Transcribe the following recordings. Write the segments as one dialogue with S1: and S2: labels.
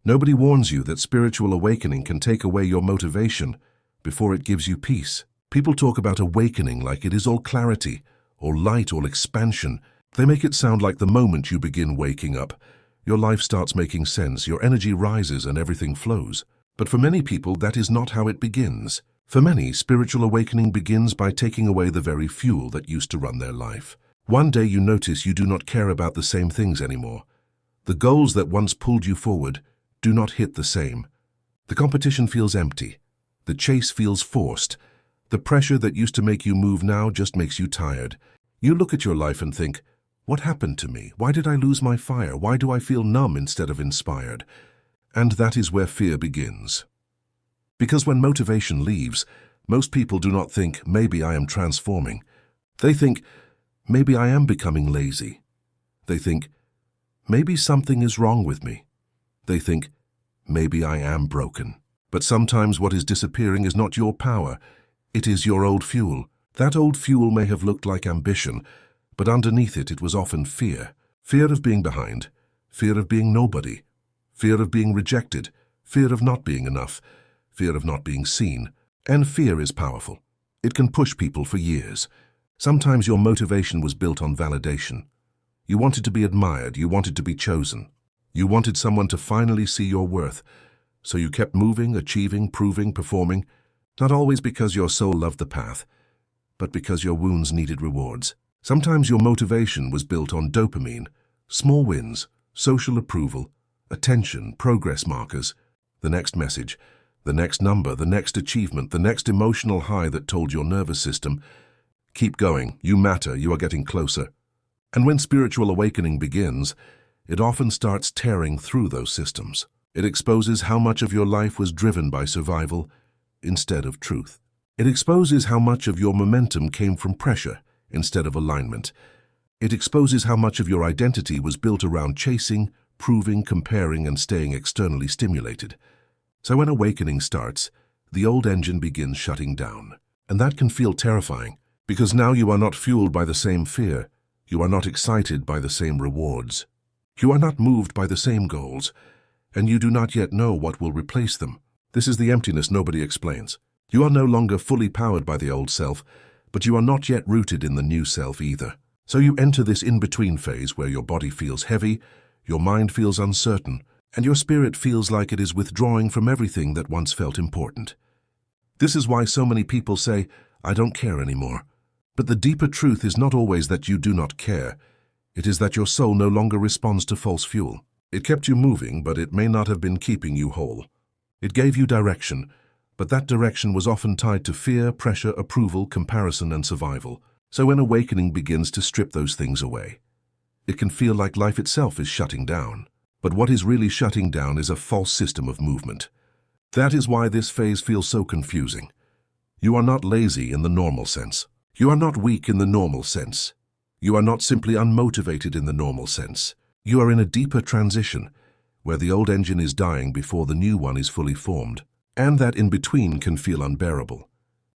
S1: Nobody warns you that spiritual awakening can take away your motivation before it gives you peace. People talk about awakening like it is all clarity, or light, or expansion. They make it sound like the moment you begin waking up, your life starts making sense, your energy rises and everything flows. But for many people, that is not how it begins. For many, spiritual awakening begins by taking away the very fuel that used to run their life. One day you notice you do not care about the same things anymore. The goals that once pulled you forward do not hit the same. The competition feels empty. The chase feels forced. The pressure that used to make you move now just makes you tired. You look at your life and think, what happened to me? Why did I lose my fire? Why do I feel numb instead of inspired? And that is where fear begins. Because when motivation leaves, most people do not think, maybe I am transforming. They think, maybe I am becoming lazy. They think, maybe something is wrong with me. They think, maybe I am broken. But sometimes what is disappearing is not your power, it is your old fuel. That old fuel may have looked like ambition, but underneath it, it was often fear. Fear of being behind, fear of being nobody, fear of being rejected, fear of not being enough, fear of not being seen. And fear is powerful. It can push people for years. Sometimes your motivation was built on validation. You wanted to be admired, you wanted to be chosen. You wanted someone to finally see your worth. So you kept moving, achieving, proving, performing, not always because your soul loved the path, but because your wounds needed rewards. Sometimes your motivation was built on dopamine, small wins, social approval, attention, progress markers, the next message, the next number, the next achievement, the next emotional high that told your nervous system, keep going, you matter, you are getting closer. And when spiritual awakening begins, it often starts tearing through those systems. It exposes how much of your life was driven by survival instead of truth. It exposes how much of your momentum came from pressure instead of alignment. It exposes how much of your identity was built around chasing, proving, comparing, and staying externally stimulated. So when awakening starts, the old engine begins shutting down. And that can feel terrifying, because now you are not fueled by the same fear. You are not excited by the same rewards. You are not moved by the same goals, and you do not yet know what will replace them. This is the emptiness nobody explains. You are no longer fully powered by the old self, but you are not yet rooted in the new self either. So you enter this in-between phase where your body feels heavy, your mind feels uncertain, and your spirit feels like it is withdrawing from everything that once felt important. This is why so many people say, I don't care anymore. But the deeper truth is not always that you do not care. It is that your soul no longer responds to false fuel. It kept you moving, but it may not have been keeping you whole. It gave you direction, but that direction was often tied to fear, pressure, approval, comparison, and survival. So when awakening begins to strip those things away, it can feel like life itself is shutting down. But what is really shutting down is a false system of movement. That is why this phase feels so confusing. You are not lazy in the normal sense. You are not weak in the normal sense. You are not simply unmotivated in the normal sense. You are in a deeper transition, where the old engine is dying before the new one is fully formed. And that in-between can feel unbearable.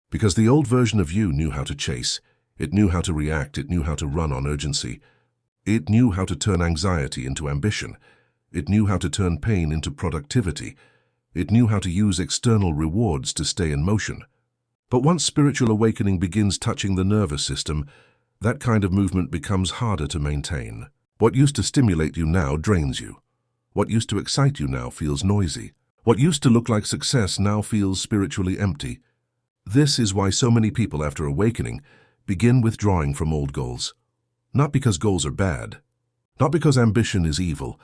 S1: Because the old version of you knew how to chase, it knew how to react, it knew how to run on urgency. It knew how to turn anxiety into ambition. It knew how to turn pain into productivity. It knew how to use external rewards to stay in motion. But once spiritual awakening begins touching the nervous system, that kind of movement becomes harder to maintain. What used to stimulate you now drains you. What used to excite you now feels noisy. What used to look like success now feels spiritually empty. This is why so many people after awakening begin withdrawing from old goals. Not because goals are bad, not because ambition is evil,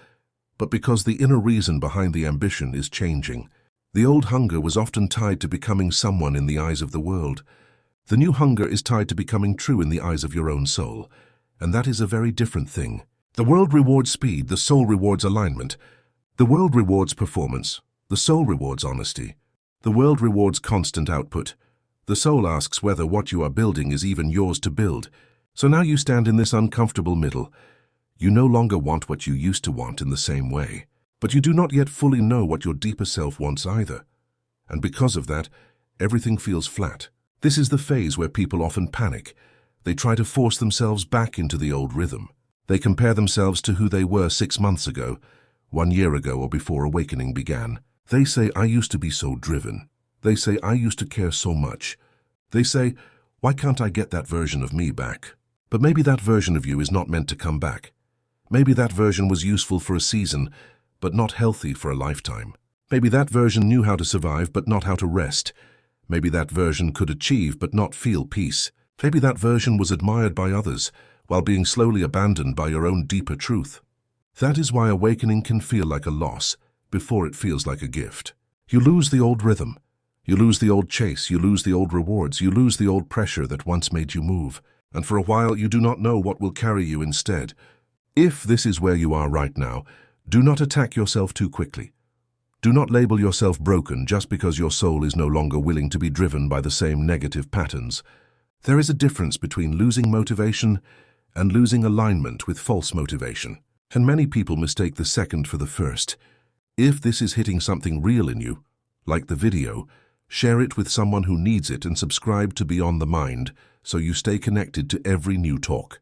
S1: but because the inner reason behind the ambition is changing. The old hunger was often tied to becoming someone in the eyes of the world. The new hunger is tied to becoming true in the eyes of your own soul, and that is a very different thing. The world rewards speed, the soul rewards alignment. The world rewards performance, the soul rewards honesty. The world rewards constant output. The soul asks whether what you are building is even yours to build. So now you stand in this uncomfortable middle. You no longer want what you used to want in the same way, but you do not yet fully know what your deeper self wants either. And because of that, everything feels flat. This is the phase where people often panic. They try to force themselves back into the old rhythm. They compare themselves to who they were 6 months ago, 1 year ago or before awakening began. They say, I used to be so driven. They say, I used to care so much. They say, why can't I get that version of me back? But maybe that version of you is not meant to come back. Maybe that version was useful for a season, but not healthy for a lifetime. Maybe that version knew how to survive, but not how to rest. Maybe that version could achieve, but not feel peace. Maybe that version was admired by others, while being slowly abandoned by your own deeper truth. That is why awakening can feel like a loss, before it feels like a gift. You lose the old rhythm. You lose the old chase. You lose the old rewards. You lose the old pressure that once made you move. And for a while, you do not know what will carry you instead. If this is where you are right now, do not attack yourself too quickly. Do not label yourself broken just because your soul is no longer willing to be driven by the same negative patterns. There is a difference between losing motivation and losing alignment with false motivation. And many people mistake the second for the first. If this is hitting something real in you, like the video, share it with someone who needs it and subscribe to Beyond the Mind so you stay connected to every new talk.